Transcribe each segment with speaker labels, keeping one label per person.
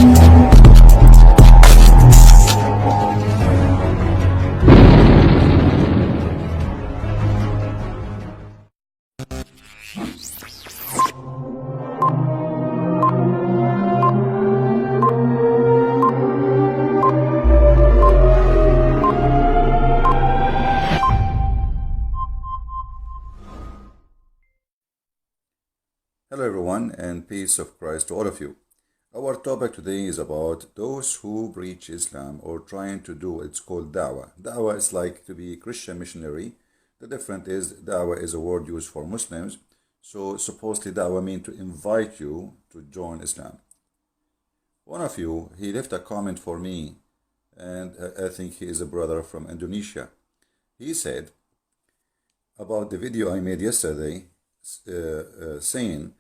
Speaker 1: Hello, everyone, and peace of Christ to all of you. Our topic today is about those who preach Islam or trying to do. It's called da'wah. Da'wah is like to be Christian missionary. The difference is da'wah is a word used for Muslims. So supposedly da'wah means to invite you to join Islam. One of you, he left a comment for me, and I think he is a brother from Indonesia. He said about the video I made yesterday, saying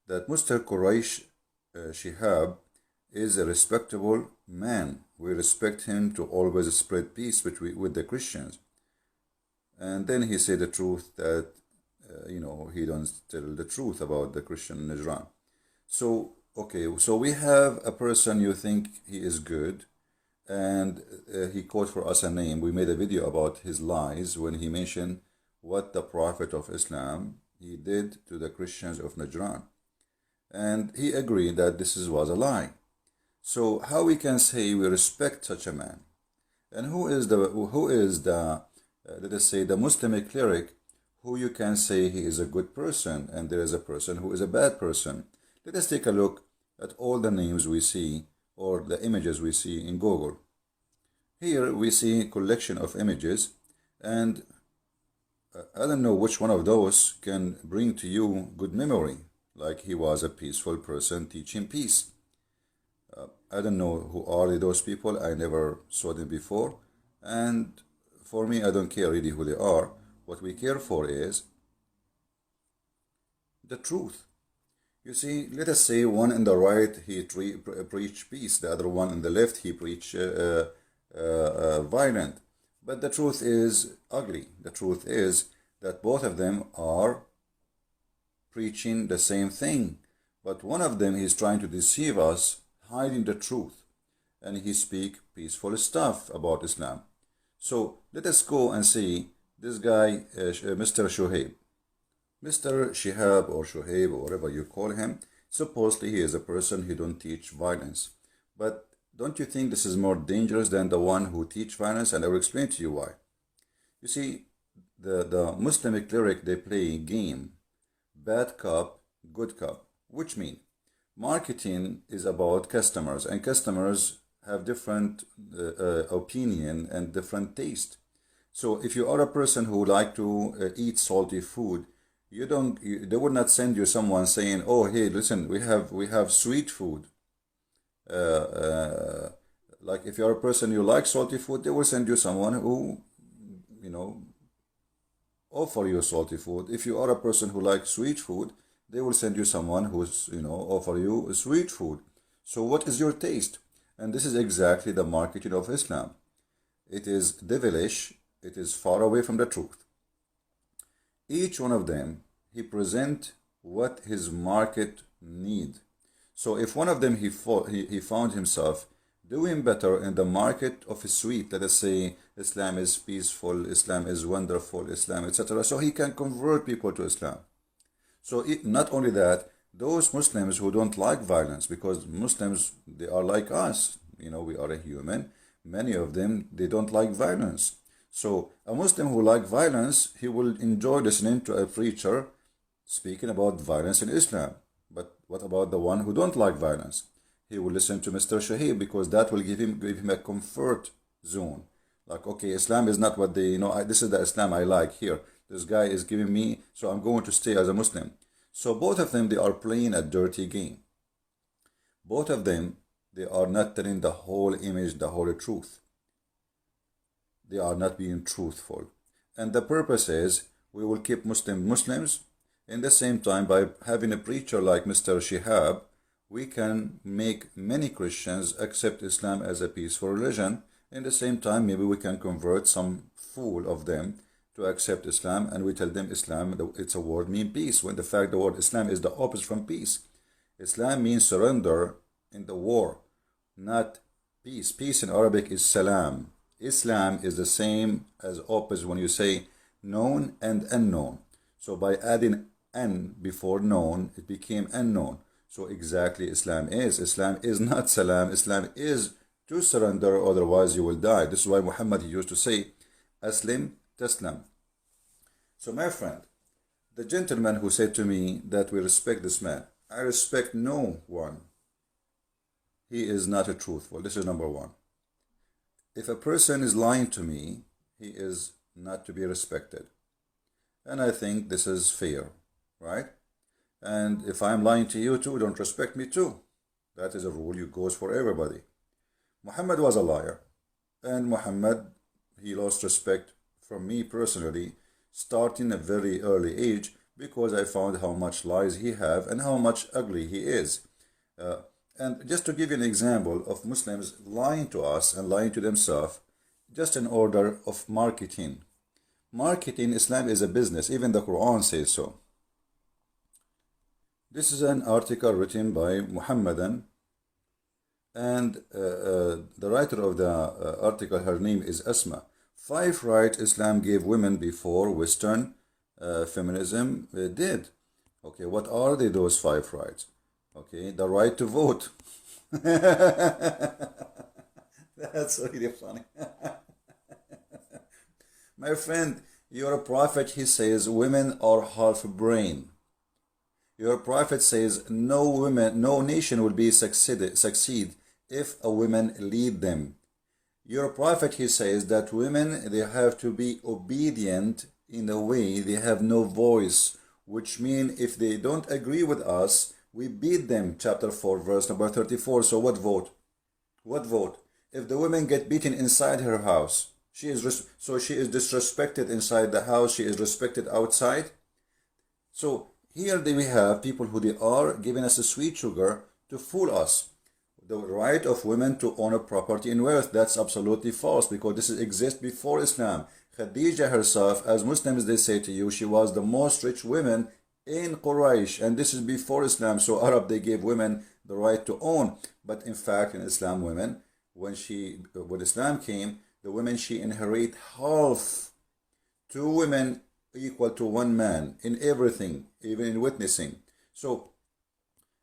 Speaker 1: that Mr. Quraysh Shihab is a respectable man. We respect him to always spread peace with the Christians. And then he said the truth that, he don't tell the truth about the Christian Najran. So, okay, so we have a person you think he is good, and he quote for us a name. We made a video about his lies when he mentioned what the Prophet of Islam he did to the Christians of Najran. And he agreed that this was a lie. So how we can say we respect such a man? And who is the let us say the Muslim cleric who you can say he is a good person and there is a person who is a bad person? Let us take a look at all the names we see or the images we see in Google. Here we see a collection of images, and I don't know which one of those can bring to you good memory, like he was a peaceful person teaching peace. I don't know who are those people. I never saw them before, and for me, I don't care really who they are. What we care for is the truth. You see, let us say one on the right, he preach peace. The other one on the left, he preach violent. But the truth is ugly. The truth is that both of them are preaching the same thing. But one of them is trying to deceive us, hiding the truth. And he speak peaceful stuff about Islam. So let us go and see this guy, Mr. Shoaib. Mr. Shihab or Shoaib or whatever you call him, supposedly he is a person who don't teach violence. But don't you think this is more dangerous than the one who teach violence? And I will explain to you why. You see, the Muslim cleric, they play a game, bad cop, good cop, which means marketing is about customers, and customers have different opinion and different taste. So if you are a person who like to eat salty food, they would not send you someone saying, oh, hey, listen, we have sweet food. Like if you're a person you like salty food, they will send you someone who, offer you salty food. If you are a person who likes sweet food, they will send you someone who's, offer you sweet food. So what is your taste? And this is exactly the marketing of Islam. It is devilish. It is far away from the truth. Each one of them, he present what his market need. So if one of them he found himself doing better in the market of his sweet, let us say Islam is peaceful, Islam is wonderful, Islam, etc. So he can convert people to Islam. So not only that, those Muslims who don't like violence, because Muslims, they are like us, we are a human, many of them, they don't like violence. So a Muslim who like violence, he will enjoy listening to a preacher speaking about violence in Islam. But what about the one who don't like violence? He will listen to Mr. Shoaib because that will give him a comfort zone. Like, okay, Islam is not what they, this is the Islam I like here. This guy is giving me, so I'm going to stay as a Muslim. So both of them, they are playing a dirty game. Both of them, they are not telling the whole image, the whole truth. They are not being truthful. And the purpose is, we will keep Muslims. In the same time, by having a preacher like Mr. Shihab, we can make many Christians accept Islam as a peaceful religion. In the same time, maybe we can convert some fool of them to accept Islam, and we tell them Islam, it's a word mean peace, when the word Islam is the opposite from peace. Islam means surrender in the war. not peace. Peace in Arabic is salam. Islam is the same as opposite when you say known and unknown. So by adding an before known, it became unknown. So exactly Islam is not salam. Islam is to surrender, otherwise you will die. This is why Muhammad used to say, Aslim Taslam. So my friend, the gentleman who said to me that we respect this man, I respect no one. He is not a truthful. This is number one. If a person is lying to me, he is not to be respected. And I think this is fair, right? And if I'm lying to you too, don't respect me too. That is a rule that goes for everybody. Muhammad was a liar. And Muhammad, he lost respect from me personally, starting at a very early age, because I found how much lies he have and how much ugly he is. And just to give you an example of Muslims lying to us and lying to themselves, just in order of marketing. Marketing, Islam is a business. Even the Quran says so. This is an article written by Muhammadan, and the writer of the article, her name is Asma. 5 rights Islam gave women before Western feminism did. Okay, what are they, those 5 rights? Okay, the right to vote. That's really funny. My friend, your prophet, he says women are half brain. Your prophet says no women, no nation will be succeed if a woman lead them. Your prophet, he says that women, they have to be obedient in a way they have no voice, which means if they don't agree with us, we beat them. Chapter 4, verse number 34. So what vote? What vote? If the woman get beaten inside her house, she is disrespected inside the house, she is respected outside. So here we have people who they are giving us a sweet sugar to fool us. The right of women to own a property and wealth, that's absolutely false, because this exists before Islam. Khadija herself, as Muslims they say to you, she was the most rich woman in Quraysh, and this is before Islam. So Arab, they gave women the right to own, but in fact in Islam, women, when Islam came, the women, she inherit half. 2 women equal to 1 man in everything, even in witnessing. So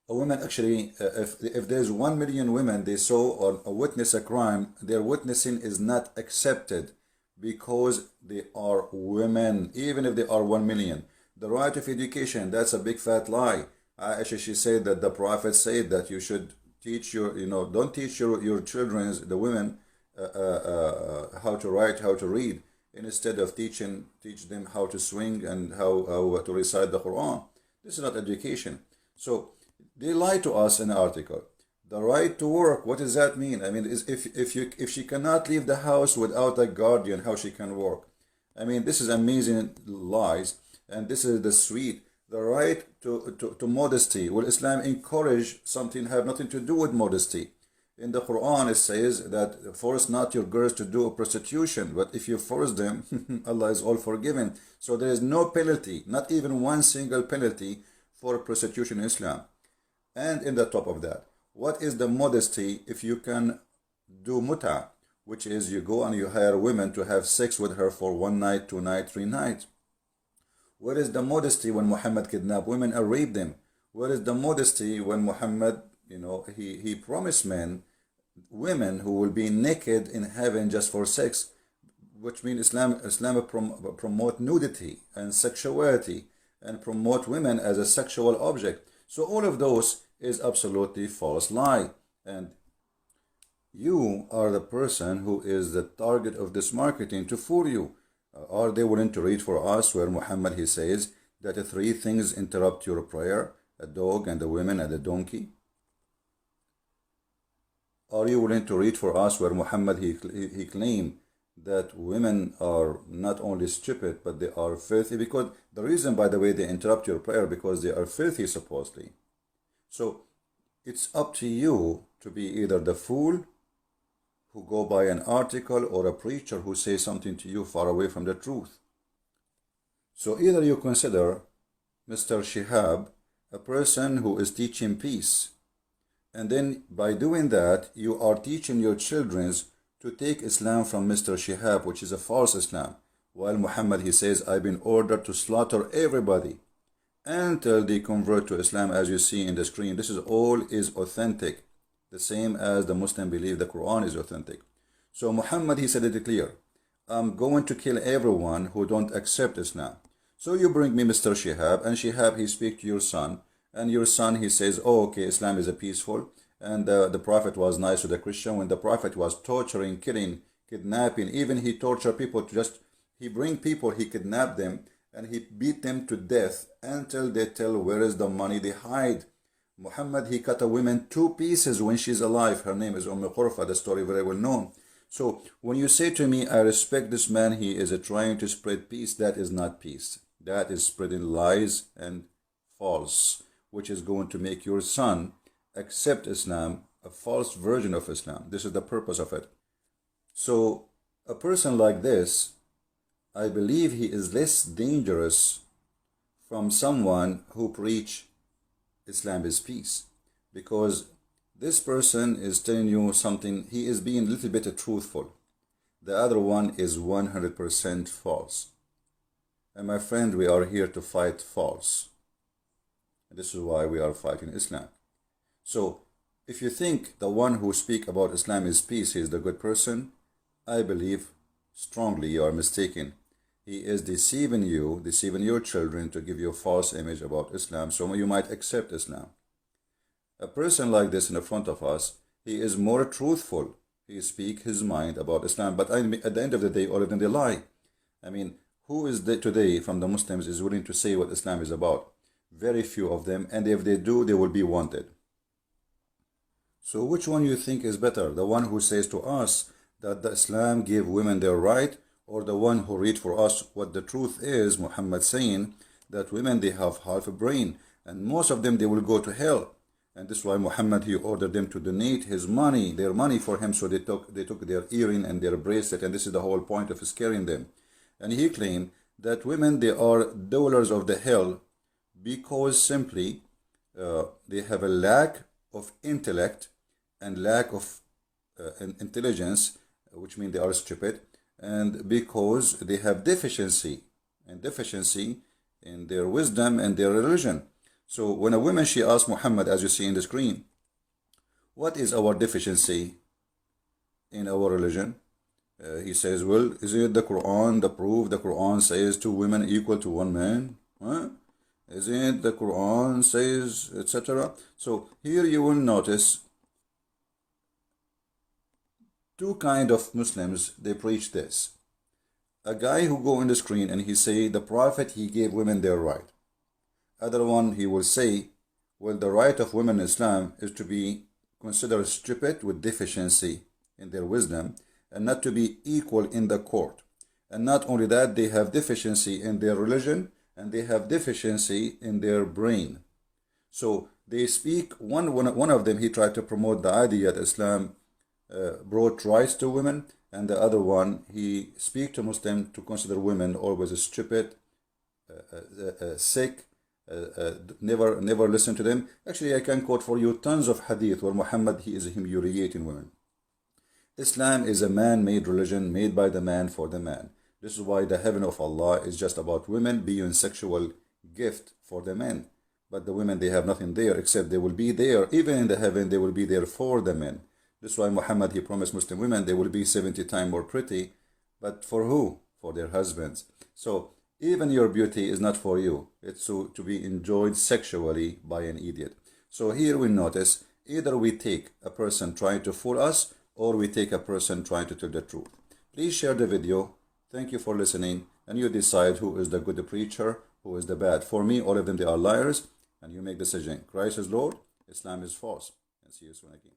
Speaker 1: a woman actually, if there's 1 million women, they saw or witness a crime, their witnessing is not accepted because they are women, even if they are 1 million. The right of education, that's a big fat lie. Aisha, she said that the Prophet said that you should teach your, don't teach your children, the women, how to write, how to read, instead of teach them how to swing and how to recite the Quran. This is not education. So they lie to us in the article. The right to work, what does that mean? I mean, if she cannot leave the house without a guardian, how she can work? I mean, this is amazing lies, and this is the sweet. The right to modesty. Will Islam encourage something have nothing to do with modesty? In the Quran, it says that force not your girls to do a prostitution, but if you force them, Allah is all forgiven. So there is no penalty, not even 1 single penalty for prostitution in Islam. And in the top of that, what is the modesty if you can do muta, which is you go and you hire women to have sex with her for 1 night, 2 nights, 3 nights? Where is the modesty when Muhammad kidnapped women and raped them? Where is the modesty when Muhammad, he promised women who will be naked in heaven just for sex, which means Islam promote nudity and sexuality and promote women as a sexual object. So all of those is absolutely false lie, and you are the person who is the target of this marketing to fool you. Are they willing to read for us where Muhammad, he says that 3 things interrupt your prayer: a dog and a woman and a donkey? Are you willing to read for us where Muhammad, he claimed that women are not only stupid, but they are filthy? Because the reason, by the way, they interrupt your prayer, because they are filthy, supposedly. So it's up to you to be either the fool who go by an article or a preacher who says something to you far away from the truth. So either you consider Mr. Shihab a person who is teaching peace, And then by doing that, you are teaching your children to take Islam from Mr. Shihab, which is a false Islam. While Muhammad, he says, I've been ordered to slaughter everybody until they convert to Islam, as you see in the screen. This is all is authentic, the same as the Muslim believe the Quran is authentic. So Muhammad, he said it clear, I'm going to kill everyone who don't accept Islam. So you bring me Mr. Shihab, and Shihab, he speak to your son, and your son, he says, oh, okay, Islam is a peaceful, and the Prophet was nice to the Christian. When the Prophet was torturing, killing, kidnapping, even he torture people to just, he bring people, he kidnap them, and he beat them to death until they tell where is the money they hide. Muhammad, he cut a woman 2 pieces when she's alive. Her name is Qurfa, the story very well known. So when you say to me, I respect this man, he is trying to spread peace, that is not peace. That is spreading lies and false, which is going to make your son accept Islam, a false version of Islam. This is the purpose of it. So a person like this, I believe he is less dangerous from someone who preach Islam is peace, because this person is telling you something, he is being a little bit truthful. The other one is 100% false. And my friend, we are here to fight false. And this is why we are fighting Islam. So if you think the one who speak about Islam is peace, he is the good person, I believe strongly you are mistaken. He is deceiving you, deceiving your children to give you a false image about Islam, so you might accept Islam. A person like this in the front of us, he is more truthful. He speak his mind about Islam, but at the end of the day, all of them, they lie. I mean, who is there today from the Muslims is willing to say what Islam is about? Very few of them, and if they do, they will be wanted. So which one you think is better? The one who says to us that the Islam give women their right, or the one who read for us what the truth is, Muhammad saying that women, they have half a brain, and most of them, they will go to hell. And this is why Muhammad, he ordered them to donate his money, their money for him, so they took their earring and their bracelet, and this is the whole point of scaring them. And he claimed that women, they are dwellers of the hell because simply they have a lack of intellect and lack of intelligence, which means they are stupid, and because they have deficiency in their wisdom and their religion. So when a woman, she asked Muhammad, as you see in the screen, what is our deficiency in our religion? He says, well, is it the Quran, the proof? The Quran says 2 women equal to 1 man. Huh? Isn't the Quran says, etc. So here you will notice 2 kind of Muslims, they preach this. A guy who go on the screen and he say, the Prophet, he gave women their right. Other one, he will say, well, the right of women in Islam is to be considered stupid with deficiency in their wisdom, and not to be equal in the court. And not only that, they have deficiency in their religion, and they have deficiency in their brain. So they speak, one of them, he tried to promote the idea that Islam brought rights to women, and the other one, he speak to Muslims to consider women always stupid, sick, never listen to them. Actually, I can quote for you tons of hadith where Muhammad, he is humiliating women. Islam is a man-made religion made by the man for the man. This is why the heaven of Allah is just about women being sexual gift for the men. But the women, they have nothing there except they will be there. Even in the heaven, they will be there for the men. This is why Muhammad, he promised Muslim women they will be 70 times more pretty. But for who? For their husbands. So even your beauty is not for you. It's to be enjoyed sexually by an idiot. So here we notice either we take a person trying to fool us, or we take a person trying to tell the truth. Please share the video. Thank you for listening, and you decide who is the good preacher, who is the bad. For me, all of them, they are liars, and you make the decision. Christ is Lord, Islam is false. And see you soon again.